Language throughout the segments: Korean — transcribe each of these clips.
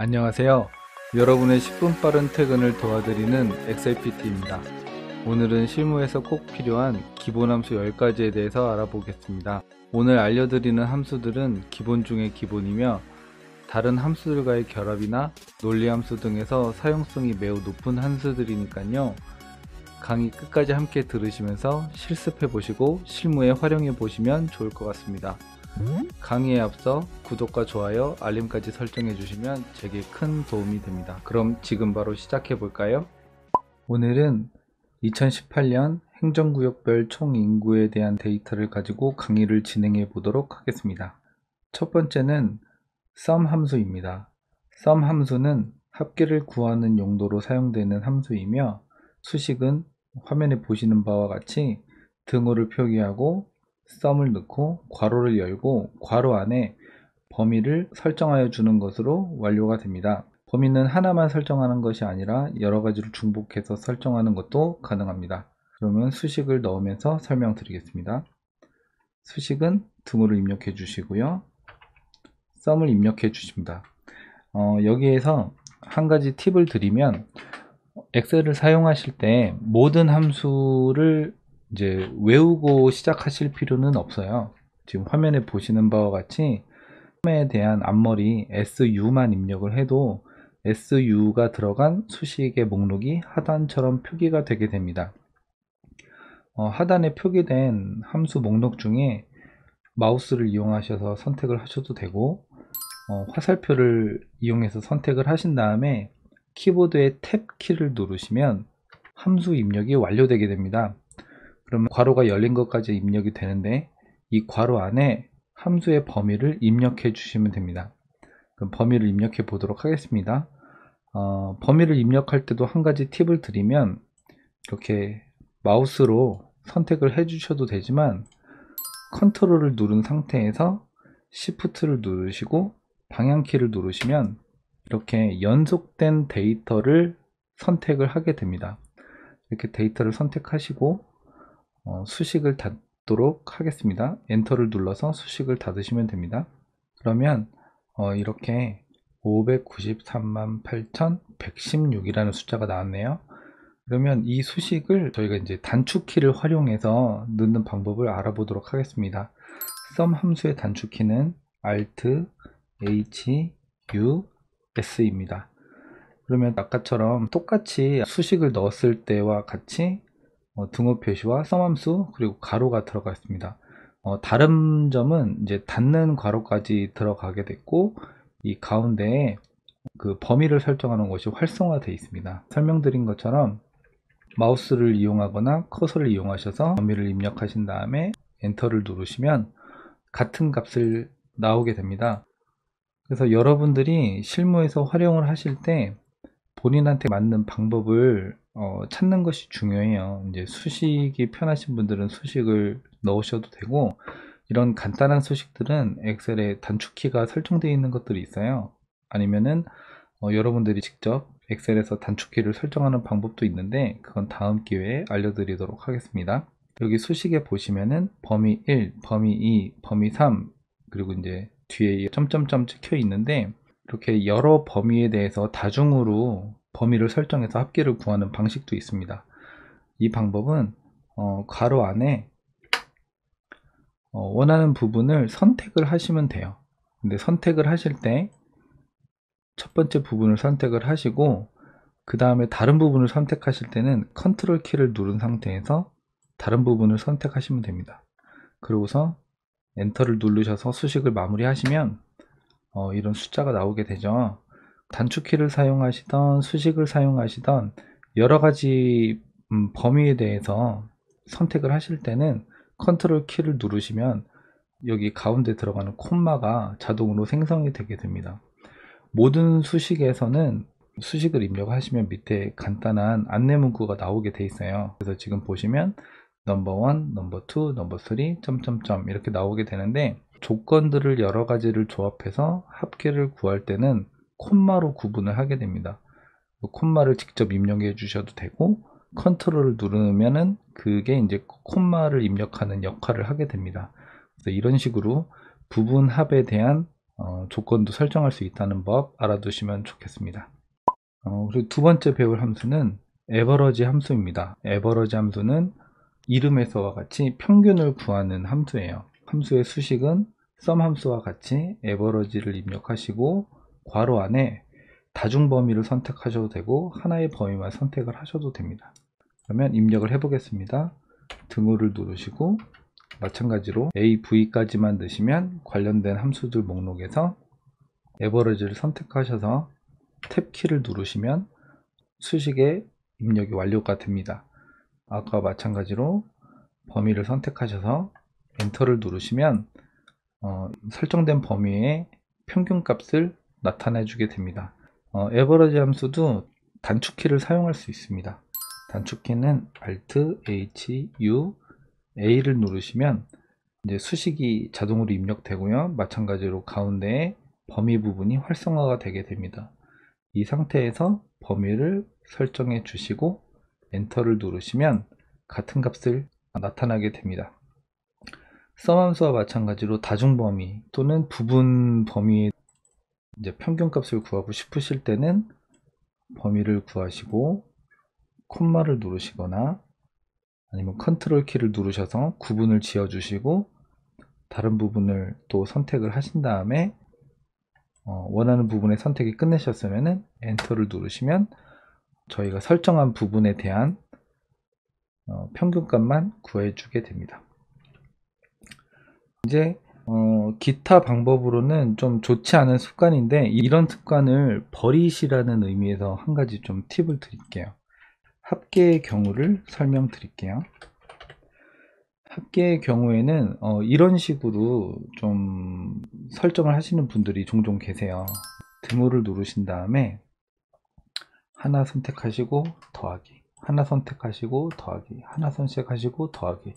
안녕하세요. 여러분의 10분 빠른 퇴근을 도와드리는 엑셀PT입니다. 오늘은 실무에서 꼭 필요한 기본 함수 10가지에 대해서 알아보겠습니다. 오늘 알려드리는 함수들은 기본 중의 기본이며 다른 함수들과의 결합이나 논리함수 등에서 사용성이 매우 높은 함수들이니까요. 강의 끝까지 함께 들으시면서 실습해 보시고 실무에 활용해 보시면 좋을 것 같습니다. 강의에 앞서 구독과 좋아요, 알림까지 설정해 주시면 제게 큰 도움이 됩니다. 그럼 지금 바로 시작해 볼까요? 오늘은 2018년 행정구역별 총인구에 대한 데이터를 가지고 강의를 진행해 보도록 하겠습니다. 첫 번째는 sum 함수입니다. sum 함수는 합계를 구하는 용도로 사용되는 함수이며 수식은 화면에 보시는 바와 같이 등호를 표기하고 sum을 넣고 괄호를 열고 괄호 안에 범위를 설정하여 주는 것으로 완료가 됩니다. 범위는 하나만 설정하는 것이 아니라 여러 가지로 중복해서 설정하는 것도 가능합니다. 그러면 수식을 넣으면서 설명드리겠습니다. 수식은 등호를 입력해 주시고요. sum을 입력해 주십니다. 여기에서 한 가지 팁을 드리면 엑셀을 사용하실 때 모든 함수를 이제 외우고 시작하실 필요는 없어요. 지금 화면에 보시는 바와 같이 에 대한 앞머리 SU만 입력을 해도 SU가 들어간 수식의 목록이 하단처럼 표기가 되게 됩니다. 하단에 표기된 함수 목록 중에 마우스를 이용하셔서 선택을 하셔도 되고 화살표를 이용해서 선택을 하신 다음에 키보드의 탭 키를 누르시면 함수 입력이 완료되게 됩니다. 그러면 괄호가 열린 것까지 입력이 되는데 이 괄호 안에 함수의 범위를 입력해 주시면 됩니다. 그럼 범위를 입력해 보도록 하겠습니다. 범위를 입력할 때도 한 가지 팁을 드리면 이렇게 마우스로 선택을 해 주셔도 되지만 컨트롤을 누른 상태에서 시프트를 누르시고 방향키를 누르시면 이렇게 연속된 데이터를 선택을 하게 됩니다. 이렇게 데이터를 선택하시고 수식을 닫도록 하겠습니다. 엔터를 눌러서 수식을 닫으시면 됩니다. 그러면 이렇게 5938116이라는 숫자가 나왔네요. 그러면 이 수식을 저희가 이제 단축키를 활용해서 넣는 방법을 알아보도록 하겠습니다. sum 함수의 단축키는 Alt, H, U, S입니다. 그러면 아까처럼 똑같이 수식을 넣었을 때와 같이 등호 표시와 sum 함수 그리고 가로가 들어가 있습니다. 다른 점은 이제 닫는 괄호까지 들어가게 됐고 이 가운데에 그 범위를 설정하는 것이 활성화되어 있습니다. 설명드린 것처럼 마우스를 이용하거나 커서를 이용하셔서 범위를 입력하신 다음에 엔터를 누르시면 같은 값을 나오게 됩니다. 그래서 여러분들이 실무에서 활용을 하실 때 본인한테 맞는 방법을 찾는 것이 중요해요. 이제 수식이 편하신 분들은 수식을 넣으셔도 되고 이런 간단한 수식들은 엑셀에 단축키가 설정되어 있는 것들이 있어요. 아니면은 여러분들이 직접 엑셀에서 단축키를 설정하는 방법도 있는데 그건 다음 기회에 알려드리도록 하겠습니다. 여기 수식에 보시면은 범위 1, 범위 2, 범위 3 그리고 이제 뒤에 점점점 찍혀 있는데 이렇게 여러 범위에 대해서 다중으로 범위를 설정해서 합계를 구하는 방식도 있습니다. 이 방법은 괄호 안에 원하는 부분을 선택을 하시면 돼요. 근데 선택을 하실 때 첫 번째 부분을 선택을 하시고 그 다음에 다른 부분을 선택하실 때는 컨트롤 키를 누른 상태에서 다른 부분을 선택하시면 됩니다. 그러고서 엔터를 누르셔서 수식을 마무리 하시면 이런 숫자가 나오게 되죠. 단축키를 사용하시던 수식을 사용하시던 여러가지 범위에 대해서 선택을 하실 때는 컨트롤 키를 누르시면 여기 가운데 들어가는 콤마가 자동으로 생성이 되게 됩니다. 모든 수식에서는 수식을 입력하시면 밑에 간단한 안내 문구가 나오게 돼 있어요. 그래서 지금 보시면 넘버 1, 넘버 2, 넘버 3, 점점점 이렇게 나오게 되는데 조건들을 여러 가지를 조합해서 합계를 구할 때는 콤마로 구분을 하게 됩니다. 콤마를 직접 입력해 주셔도 되고 컨트롤을 누르면은 그게 이제 콤마를 입력하는 역할을 하게 됩니다. 그래서 이런 식으로 부분 합에 대한 조건도 설정할 수 있다는 법 알아두시면 좋겠습니다. 그리고 두 번째 배울 함수는 에버러지 함수입니다. 에버러지 함수는 이름에서와 같이 평균을 구하는 함수예요. 함수의 수식은 sum 함수와 같이 에버러지를 입력하시고 괄호 안에 다중 범위를 선택하셔도 되고 하나의 범위만 선택을 하셔도 됩니다. 그러면 입력을 해 보겠습니다. 등호를 누르시고 마찬가지로 AV까지만 넣으시면 관련된 함수들 목록에서 에버러지를 선택하셔서 탭 키를 누르시면 수식의 입력이 완료가 됩니다. 아까 마찬가지로 범위를 선택하셔서 엔터를 누르시면 설정된 범위의 평균값을 나타내 주게 됩니다. 에버러지 함수도 단축키를 사용할 수 있습니다. 단축키는 Alt, H, U, A를 누르시면 이제 수식이 자동으로 입력되고요. 마찬가지로 가운데에 범위 부분이 활성화가 되게 됩니다. 이 상태에서 범위를 설정해 주시고 엔터를 누르시면 같은 값을 나타나게 됩니다. sum 함수와 마찬가지로 다중 범위 또는 부분 범위의 이제 평균값을 구하고 싶으실 때는 범위를 구하시고 콤마를 누르시거나 아니면 컨트롤 키를 누르셔서 구분을 지어 주시고 다른 부분을 또 선택을 하신 다음에 원하는 부분의 선택이 끝내셨으면 엔터를 누르시면 저희가 설정한 부분에 대한 평균값만 구해주게 됩니다. 이제 기타 방법으로는 좀 좋지 않은 습관인데 이런 습관을 버리시라는 의미에서 한 가지 좀 팁을 드릴게요. 합계의 경우를 설명드릴게요. 합계의 경우에는 이런 식으로 좀 설정을 하시는 분들이 종종 계세요. 등호를 누르신 다음에 하나 선택하시고 더하기, 하나 선택하시고 더하기, 하나 선택하시고 더하기,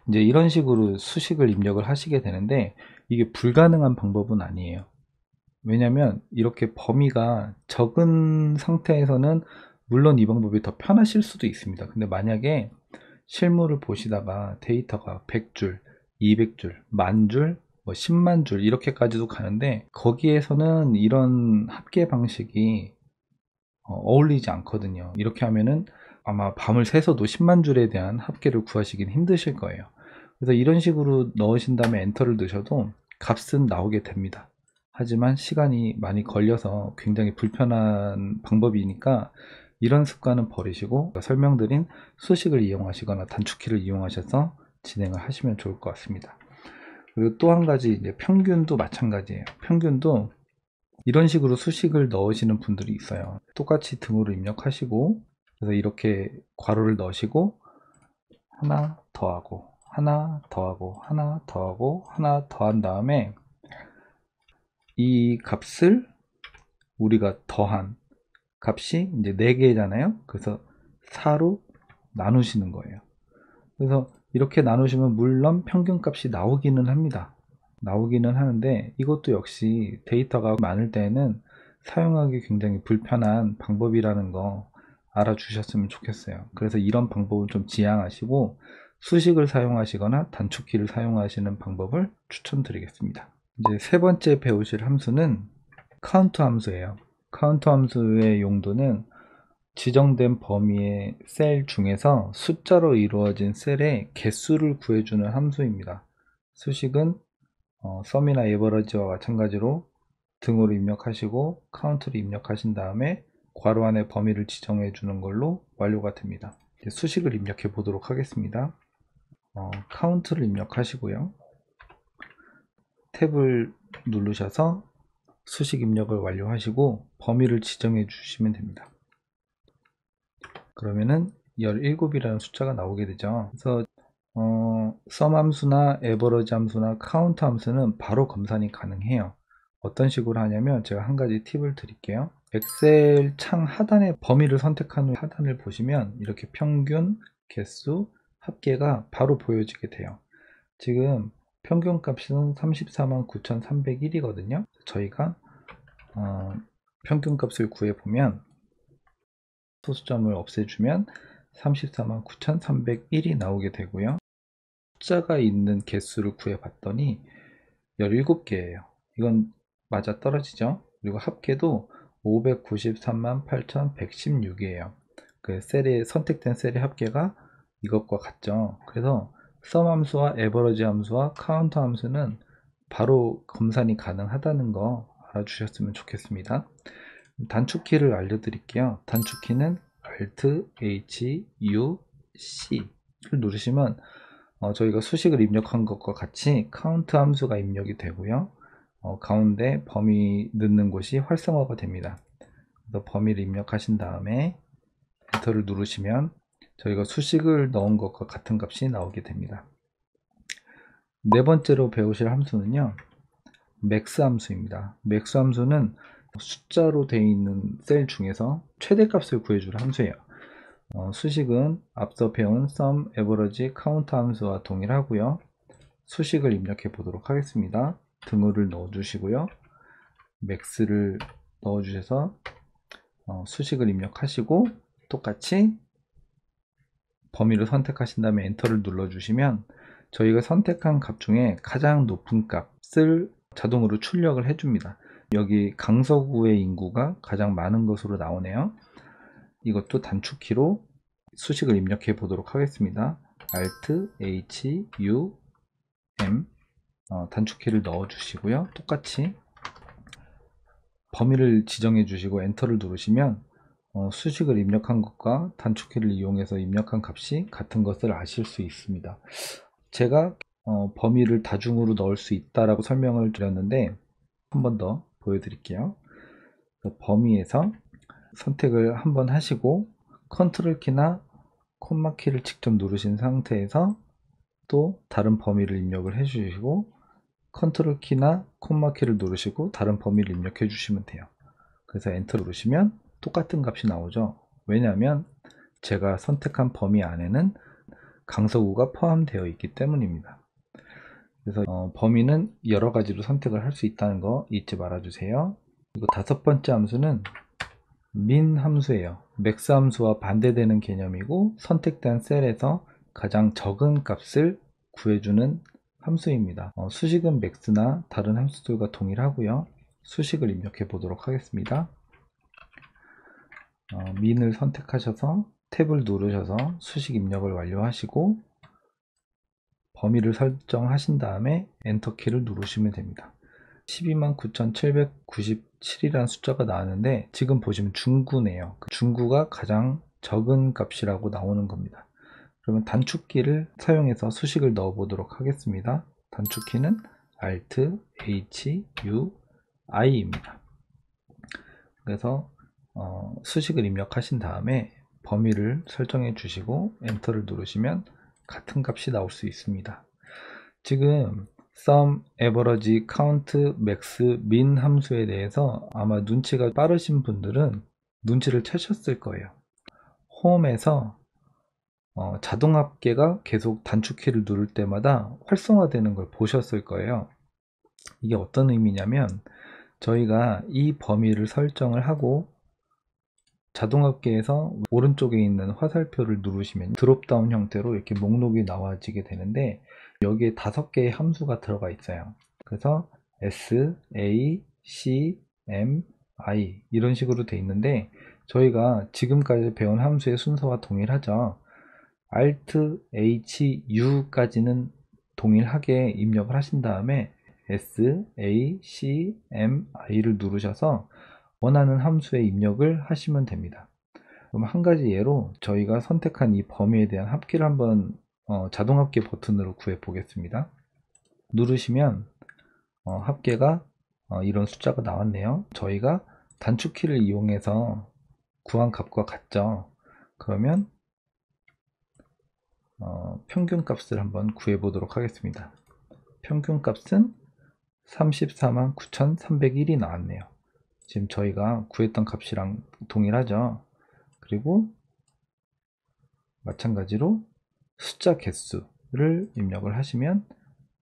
이제 이런 식으로 수식을 입력을 하시게 되는데 이게 불가능한 방법은 아니에요. 왜냐면 이렇게 범위가 적은 상태에서는 물론 이 방법이 더 편하실 수도 있습니다. 근데 만약에 실물을 보시다가 데이터가 100줄, 200줄, 만줄, 뭐 10만 줄 이렇게까지도 가는데 거기에서는 이런 합계 방식이 어울리지 않거든요. 이렇게 하면은 아마 밤을 새서도 10만 줄에 대한 합계를 구하시긴 힘드실 거예요. 그래서 이런 식으로 넣으신 다음에 엔터를 넣으셔도 값은 나오게 됩니다. 하지만 시간이 많이 걸려서 굉장히 불편한 방법이니까 이런 습관은 버리시고 설명드린 수식을 이용하시거나 단축키를 이용하셔서 진행을 하시면 좋을 것 같습니다. 그리고 또 한 가지 이제 평균도 마찬가지예요. 평균도 이런 식으로 수식을 넣으시는 분들이 있어요. 똑같이 등호를 입력하시고 그래서 이렇게 괄호를 넣으시고 하나 더하고 하나 더하고 하나 더하고 하나 더한 다음에 이 값을 우리가 더한 값이 이제 4개잖아요. 그래서 4로 나누시는 거예요. 그래서 이렇게 나누시면 물론 평균값이 나오기는 합니다. 나오기는 하는데 이것도 역시 데이터가 많을 때에는 사용하기 굉장히 불편한 방법이라는 거 알아주셨으면 좋겠어요. 그래서 이런 방법은 좀 지양하시고 수식을 사용하시거나 단축키를 사용하시는 방법을 추천드리겠습니다. 이제 세 번째 배우실 함수는 카운트 함수예요. 카운트 함수의 용도는 지정된 범위의 셀 중에서 숫자로 이루어진 셀의 개수를 구해주는 함수입니다. 수식은 sum이나 average와 마찬가지로 등호를 입력하시고 카운트를 입력하신 다음에 괄호 안에 범위를 지정해 주는 걸로 완료가 됩니다. 이제 수식을 입력해 보도록 하겠습니다. 카운트를 입력하시고요. 탭을 누르셔서 수식 입력을 완료하시고 범위를 지정해 주시면 됩니다. 그러면은 17이라는 숫자가 나오게 되죠. 그래서 sum 함수나 average 함수나 count 함수는 바로 검산이 가능해요. 어떤 식으로 하냐면 제가 한 가지 팁을 드릴게요. 엑셀 창 하단에 범위를 선택한 후 하단을 보시면 이렇게 평균, 개수, 합계가 바로 보여지게 돼요. 지금 평균 값은 349,301이거든요. 저희가 평균 값을 구해 보면 소수점을 없애주면 349,301이 나오게 되고요. 숫자가 있는 개수를 구해 봤더니 17개예요. 이건 맞아 떨어지죠. 그리고 합계도 5938116이에요. 그 셀의 선택된 셀의 합계가 이것과 같죠. 그래서 sum 함수와 average 함수와 count 함수는 바로 검산이 가능하다는 거 알아주셨으면 좋겠습니다. 단축키를 알려드릴게요. 단축키는 Alt, H, U, C를 누르시면 저희가 수식을 입력한 것과 같이 count 함수가 입력이 되고요. 가운데 범위 넣는 곳이 활성화가 됩니다. 그래서 범위를 입력하신 다음에 엔터를 누르시면 저희가 수식을 넣은 것과 같은 값이 나오게 됩니다. 네 번째로 배우실 함수는요, max 함수입니다. max 함수는 숫자로 되어 있는 셀 중에서 최대값을 구해줄 함수예요. 수식은 앞서 배운 sum, average, count 함수와 동일하고요. 수식을 입력해 보도록 하겠습니다. 등호를 넣어 주시고요. max를 넣어 주셔서 수식을 입력하시고 똑같이 범위를 선택하신 다음에 엔터를 눌러 주시면 저희가 선택한 값 중에 가장 높은 값을 자동으로 출력을 해줍니다. 여기 강서구의 인구가 가장 많은 것으로 나오네요. 이것도 단축키로 수식을 입력해 보도록 하겠습니다. Alt, H, U, M 단축키를 넣어 주시고요. 똑같이 범위를 지정해 주시고 엔터를 누르시면 수식을 입력한 것과 단축키를 이용해서 입력한 값이 같은 것을 아실 수 있습니다. 제가 범위를 다중으로 넣을 수 있다라고 설명을 드렸는데 한 번 더 보여드릴게요. 범위에서 선택을 한번 하시고 컨트롤 키나 콤마 키를 직접 누르신 상태에서 또 다른 범위를 입력을 해 주시고 컨트롤 키나 콤마 키를 누르시고 다른 범위를 입력해 주시면 돼요. 그래서 엔터 누르시면 똑같은 값이 나오죠. 왜냐하면 제가 선택한 범위 안에는 강서구가 포함되어 있기 때문입니다. 그래서 범위는 여러 가지로 선택을 할 수 있다는 거 잊지 말아 주세요. 그리고 다섯 번째 함수는 min 함수예요. max 함수와 반대되는 개념이고 선택된 셀에서 가장 적은 값을 구해주는 함수입니다. 수식은 max나 다른 함수들과 동일하고요. 수식을 입력해 보도록 하겠습니다. min을 선택하셔서 탭을 누르셔서 수식 입력을 완료하시고 범위를 설정하신 다음에 엔터키를 누르시면 됩니다. 129,797이라는 숫자가 나왔는데 지금 보시면 중구네요. 중구가 가장 적은 값이라고 나오는 겁니다. 그러면 단축키를 사용해서 수식을 넣어 보도록 하겠습니다. 단축키는 Alt, H, U, I입니다. 그래서 수식을 입력하신 다음에 범위를 설정해 주시고 엔터를 누르시면 같은 값이 나올 수 있습니다. 지금 sum, average, count, max, min 함수에 대해서 아마 눈치가 빠르신 분들은 눈치를 채셨을 거예요. 홈에서 자동 합계가 계속 단축키를 누를 때마다 활성화되는 걸 보셨을 거예요. 이게 어떤 의미냐면 저희가 이 범위를 설정을 하고 자동 합계에서 오른쪽에 있는 화살표를 누르시면 드롭다운 형태로 이렇게 목록이 나와지게 되는데 여기에 5개의 함수가 들어가 있어요. 그래서 S, A, C, M, I 이런 식으로 돼 있는데 저희가 지금까지 배운 함수의 순서와 동일하죠. Alt, H, U까지는 동일하게 입력을 하신 다음에 S, A, C, M, I를 누르셔서 원하는 함수의 입력을 하시면 됩니다. 그럼 한 가지 예로 저희가 선택한 이 범위에 대한 합계를 한번 자동 합계 버튼으로 구해 보겠습니다. 누르시면 합계가 이런 숫자가 나왔네요. 저희가 단축키를 이용해서 구한 값과 같죠. 그러면 평균 값을 한번 구해 보도록 하겠습니다. 평균 값은 349,301이 나왔네요. 지금 저희가 구했던 값이랑 동일하죠. 그리고 마찬가지로 숫자 개수를 입력을 하시면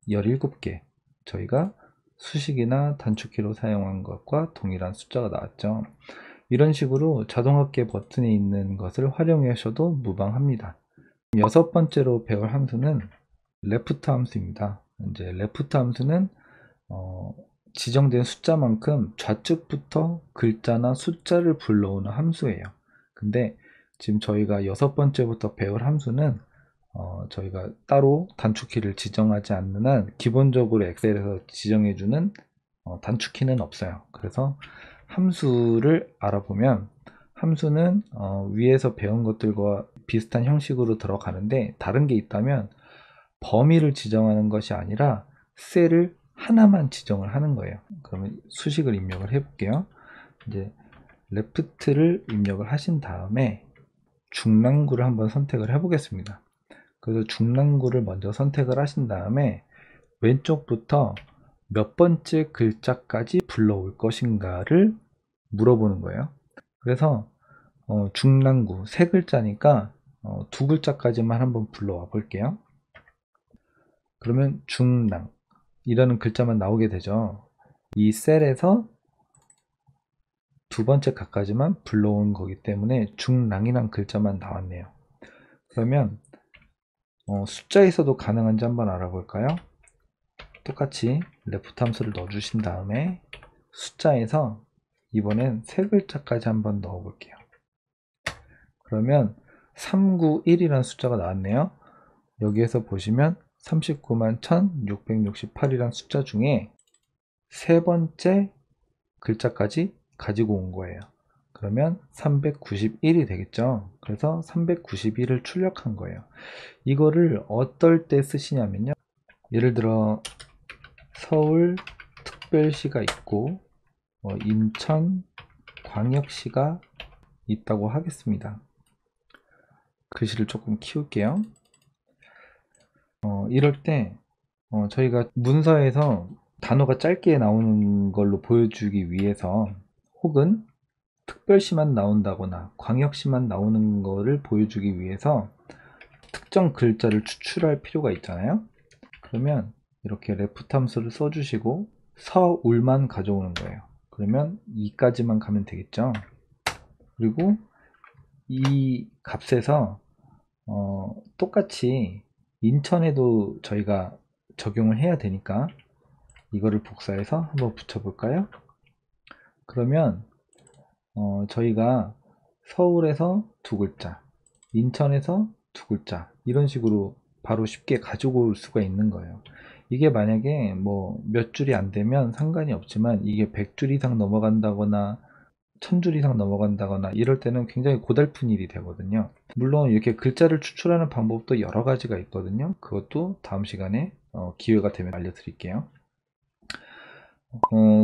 17개 저희가 수식이나 단축키로 사용한 것과 동일한 숫자가 나왔죠. 이런 식으로 자동합계 버튼에 있는 것을 활용하셔도 무방합니다. 여섯 번째로 배울 함수는 left 함수입니다. 이제 left 함수는 지정된 숫자만큼 좌측부터 글자나 숫자를 불러오는 함수예요. 근데 지금 저희가 6번째부터 배울 함수는 저희가 따로 단축키를 지정하지 않는 한 기본적으로 엑셀에서 지정해주는 단축키는 없어요. 그래서 함수를 알아보면 함수는 위에서 배운 것들과 비슷한 형식으로 들어가는데 다른 게 있다면 범위를 지정하는 것이 아니라 셀을 하나만 지정을 하는 거예요. 그러면 수식을 입력을 해 볼게요. 이제 레프트를 입력을 하신 다음에 중랑구를 한번 선택을 해 보겠습니다. 그래서 중랑구를 먼저 선택을 하신 다음에 왼쪽부터 몇 번째 글자까지 불러올 것인가를 물어보는 거예요. 그래서 중랑구 세 글자니까 두 글자까지만 한번 불러와 볼게요. 그러면 중랑 이라는 글자만 나오게 되죠. 이 셀에서 두 번째 값까지만 불러온 거기 때문에 중랑이란 글자만 나왔네요. 그러면 숫자에서도 가능한지 한번 알아볼까요? 똑같이 레프트 함수를 넣어주신 다음에 숫자에서 이번엔 세 글자까지 한번 넣어 볼게요. 그러면 391이라는 숫자가 나왔네요. 여기에서 보시면 39만 1668이라는 숫자 중에 세 번째 글자까지 가지고 온 거예요. 그러면 391이 되겠죠. 그래서 391을 출력한 거예요. 이거를 어떨 때 쓰시냐면요. 예를 들어 서울특별시가 있고 인천광역시가 있다고 하겠습니다. 글씨를 조금 키울게요. 이럴 때 저희가 문서에서 단어가 짧게 나오는 걸로 보여주기 위해서 혹은 특별시만 나온다거나 광역시만 나오는 거를 보여주기 위해서 특정 글자를 추출할 필요가 있잖아요. 그러면 이렇게 레프트 함수를 써주시고 서울만 가져오는 거예요. 그러면 2까지만 가면 되겠죠. 그리고 이 값에서 똑같이 인천에도 저희가 적용을 해야 되니까 이거를 복사해서 한번 붙여볼까요? 그러면 저희가 서울에서 두 글자, 인천에서 두 글자 이런 식으로 바로 쉽게 가지고 올 수가 있는 거예요. 이게 만약에 뭐 몇 줄이 안 되면 상관이 없지만 이게 100줄 이상 넘어간다거나 1000줄 이상 넘어간다거나 이럴 때는 굉장히 고달픈 일이 되거든요. 물론 이렇게 글자를 추출하는 방법도 여러 가지가 있거든요. 그것도 다음 시간에 기회가 되면 알려드릴게요.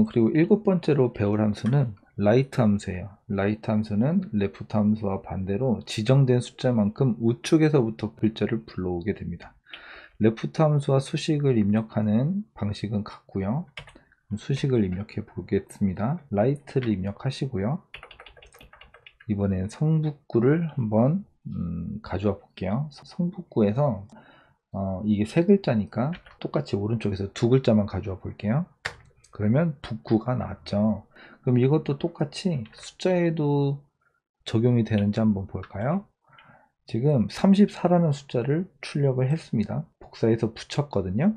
그리고 7번째로 배울 함수는 라이트 함수예요. 라이트 함수는 레프트 함수와 반대로 지정된 숫자만큼 우측에서부터 글자를 불러오게 됩니다. 레프트 함수와 수식을 입력하는 방식은 같고요. 수식을 입력해 보겠습니다. 라이트를 입력하시고요. 이번엔 성북구를 한번 가져와 볼게요. 성북구에서 이게 세 글자니까 똑같이 오른쪽에서 두 글자만 가져와 볼게요. 그러면 북구가 나왔죠. 그럼 이것도 똑같이 숫자에도 적용이 되는지 한번 볼까요? 지금 34라는 숫자를 출력을 했습니다. 복사해서 붙였거든요.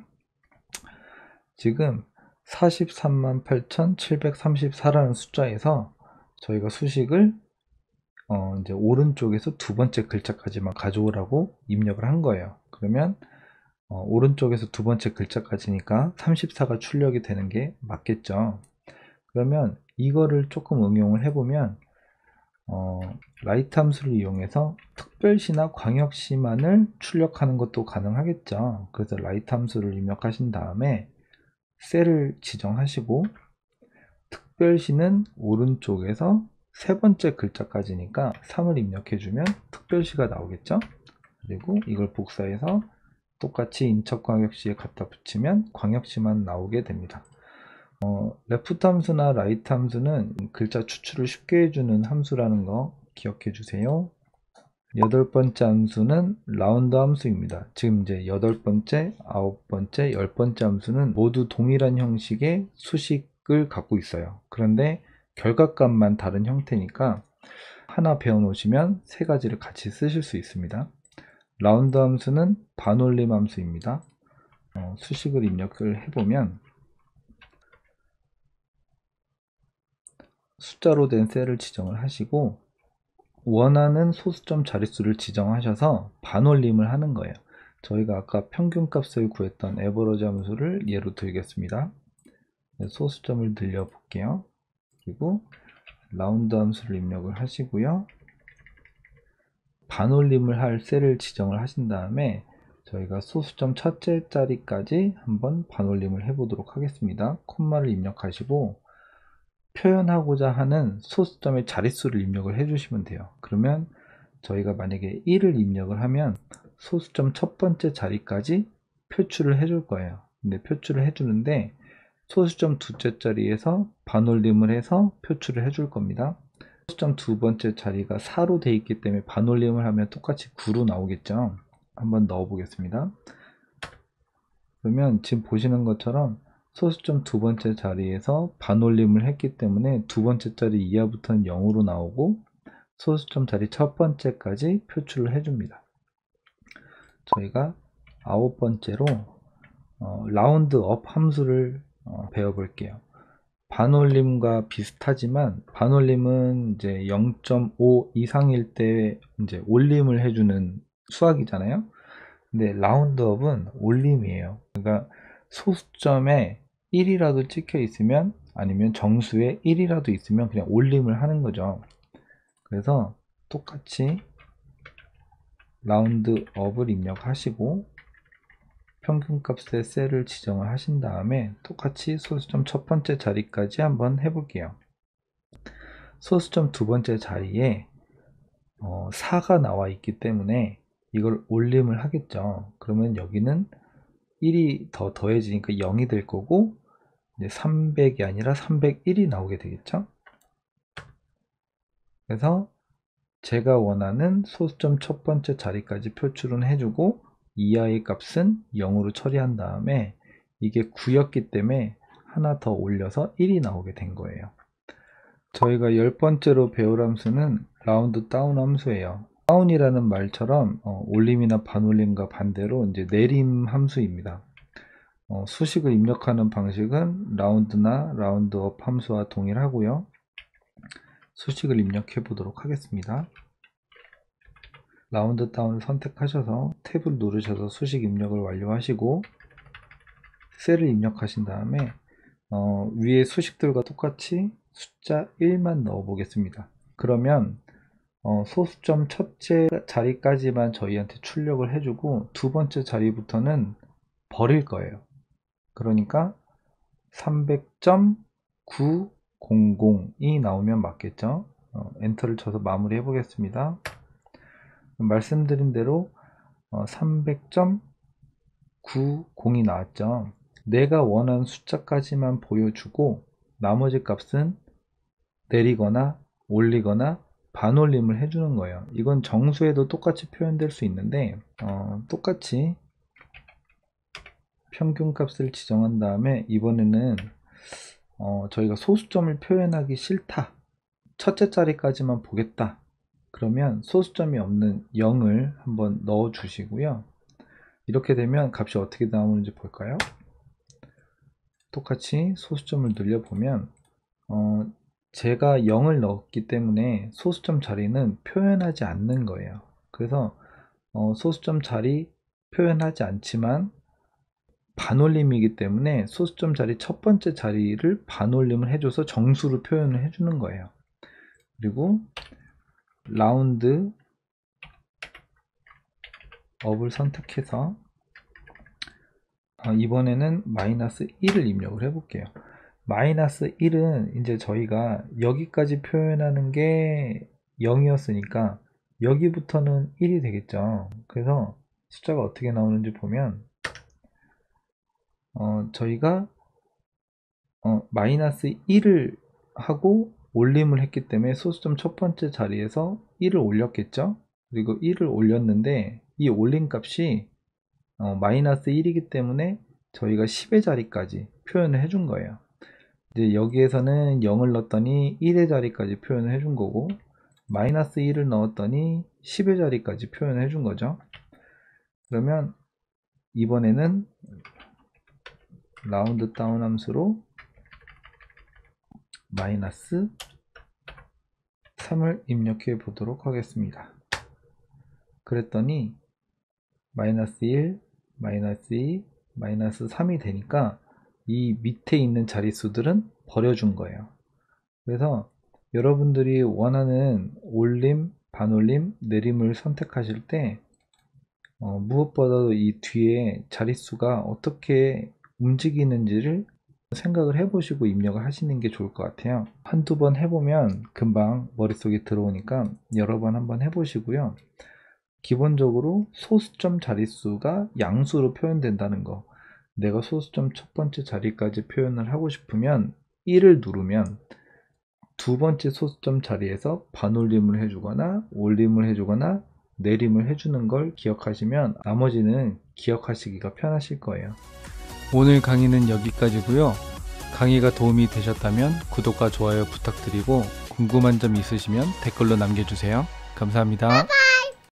지금 43만 8,734라는 숫자에서 저희가 수식을 이제 오른쪽에서 두 번째 글자까지만 가져오라고 입력을 한 거예요. 그러면 오른쪽에서 두 번째 글자까지니까 34가 출력이 되는 게 맞겠죠. 그러면 이거를 조금 응용을 해보면 라이트 함수를 이용해서 특별시나 광역시만을 출력하는 것도 가능하겠죠. 그래서 라이트 함수를 입력하신 다음에 셀을 지정하시고 특별시는 오른쪽에서 세 번째 글자까지니까 3을 입력해주면 특별시가 나오겠죠. 그리고 이걸 복사해서 똑같이 인천광역시에 갖다 붙이면 광역시만 나오게 됩니다. 레프트 함수나 라이트 함수는 글자 추출을 쉽게 해주는 함수라는 거 기억해 주세요. 8번째 함수는 라운드 함수입니다. 지금 이제 8번째, 9번째, 10번째 함수는 모두 동일한 형식의 수식을 갖고 있어요. 그런데 결과값만 다른 형태니까 하나 배워 놓으시면 세 가지를 같이 쓰실 수 있습니다. 라운드 함수는 반올림 함수입니다. 수식을 입력을 해보면 숫자로 된 셀을 지정을 하시고 원하는 소수점 자릿수를 지정하셔서 반올림을 하는 거예요. 저희가 아까 평균값을 구했던 에버러지 함수를 예로 들겠습니다. 소수점을 늘려 볼게요. 그리고 라운드 함수를 입력을 하시고요. 반올림을 할 셀을 지정을 하신 다음에 저희가 소수점 첫째 자리까지 한번 반올림을 해 보도록 하겠습니다. 콤마를 입력하시고 표현하고자 하는 소수점의 자릿수를 입력을 해 주시면 돼요. 그러면 저희가 만약에 1을 입력을 하면 소수점 첫 번째 자리까지 표출을 해 줄 거예요. 근데 표출을 해 주는데 소수점 둘째 자리에서 반올림을 해서 표출을 해 줄 겁니다. 소수점 두 번째 자리가 4로 되어 있기 때문에 반올림을 하면 똑같이 9로 나오겠죠. 한번 넣어 보겠습니다. 그러면 지금 보시는 것처럼 소수점 두 번째 자리에서 반올림을 했기 때문에 두 번째 자리 이하부터는 0으로 나오고 소수점 자리 첫 번째까지 표출을 해줍니다. 저희가 아홉 번째로 라운드업 함수를 배워볼게요. 반올림과 비슷하지만 반올림은 이제 0.5 이상일 때 이제 올림을 해주는 수학이잖아요. 근데 라운드업은 올림이에요. 그러니까 소수점에 1이라도 찍혀 있으면 아니면 정수에 1이라도 있으면 그냥 올림을 하는 거죠. 그래서 똑같이 라운드업을 입력하시고 평균값의 셀을 지정을 하신 다음에 똑같이 소수점 첫 번째 자리까지 한번 해볼게요. 소수점 두 번째 자리에 4가 나와 있기 때문에 이걸 올림을 하겠죠. 그러면 여기는 1이 더 더해지니까 0이 될 거고 이제 300이 아니라 301이 나오게 되겠죠. 그래서 제가 원하는 소수점 첫 번째 자리까지 표출은 해주고 이하의 값은 0으로 처리한 다음에 이게 9였기 때문에 하나 더 올려서 1이 나오게 된 거예요. 저희가 10번째로 배울 함수는 라운드 다운 함수예요. 다운이라는 말처럼 올림이나 반올림과 반대로 이제 내림 함수입니다. 수식을 입력하는 방식은 라운드나 라운드업 함수와 동일하고요. 수식을 입력해 보도록 하겠습니다. 라운드 다운을 선택하셔서 탭을 누르셔서 수식 입력을 완료하시고 셀을 입력하신 다음에 위에 수식들과 똑같이 숫자 1만 넣어 보겠습니다. 그러면 소수점 첫째 자리까지만 저희한테 출력을 해주고 두 번째 자리부터는 버릴 거예요. 그러니까 300.900이 나오면 맞겠죠. 엔터를 쳐서 마무리 해 보겠습니다. 말씀드린 대로 300.90이 나왔죠. 내가 원하는 숫자까지만 보여주고 나머지 값은 내리거나 올리거나 반올림을 해주는 거예요. 이건 정수에도 똑같이 표현될 수 있는데 똑같이 평균값을 지정한 다음에 이번에는 저희가 소수점을 표현하기 싫다, 첫째 자리까지만 보겠다, 그러면 소수점이 없는 0을 한번 넣어 주시고요. 이렇게 되면 값이 어떻게 나오는지 볼까요? 똑같이 소수점을 늘려보면 제가 0을 넣었기 때문에 소수점 자리는 표현하지 않는 거예요. 그래서 소수점 자리 표현하지 않지만 반올림이기 때문에 소수점 자리 첫 번째 자리를 반올림을 해줘서 정수로 표현을 해주는 거예요. 그리고 라운드 업을 선택해서 이번에는 마이너스 1을 입력을 해 볼게요. 마이너스 1은 이제 저희가 여기까지 표현하는 게 0이었으니까 여기부터는 1이 되겠죠. 그래서 숫자가 어떻게 나오는지 보면 저희가 마이너스 1을 하고 올림을 했기 때문에 소수점 첫 번째 자리에서 1을 올렸겠죠. 그리고 1을 올렸는데 이 올린 값이 마이너스 1이기 때문에 저희가 10의 자리까지 표현을 해준 거예요. 이제 여기에서는 0을 넣었더니 1의 자리까지 표현을 해준 거고 마이너스 1을 넣었더니 10의 자리까지 표현을 해준 거죠. 그러면 이번에는 라운드 다운 함수로 마이너스 3을 입력해 보도록 하겠습니다. 그랬더니 마이너스 1, 마이너스 2, 마이너스 3이 되니까 이 밑에 있는 자릿수들은 버려준 거예요. 그래서 여러분들이 원하는 올림, 반올림, 내림을 선택하실 때 무엇보다도 이 뒤에 자릿수가 어떻게 움직이는지를 생각을 해보시고 입력을 하시는 게 좋을 것 같아요. 한두 번 해보면 금방 머릿속에 들어오니까 여러 번 한번 해보시고요. 기본적으로 소수점 자릿수가 양수로 표현된다는 거, 내가 소수점 첫 번째 자리까지 표현을 하고 싶으면 1을 누르면 두 번째 소수점 자리에서 반올림을 해주거나 올림을 해주거나 내림을 해주는 걸 기억하시면 나머지는 기억하시기가 편하실 거예요. 오늘 강의는 여기까지고요. 강의가 도움이 되셨다면 구독과 좋아요 부탁드리고 궁금한 점 있으시면 댓글로 남겨주세요. 감사합니다.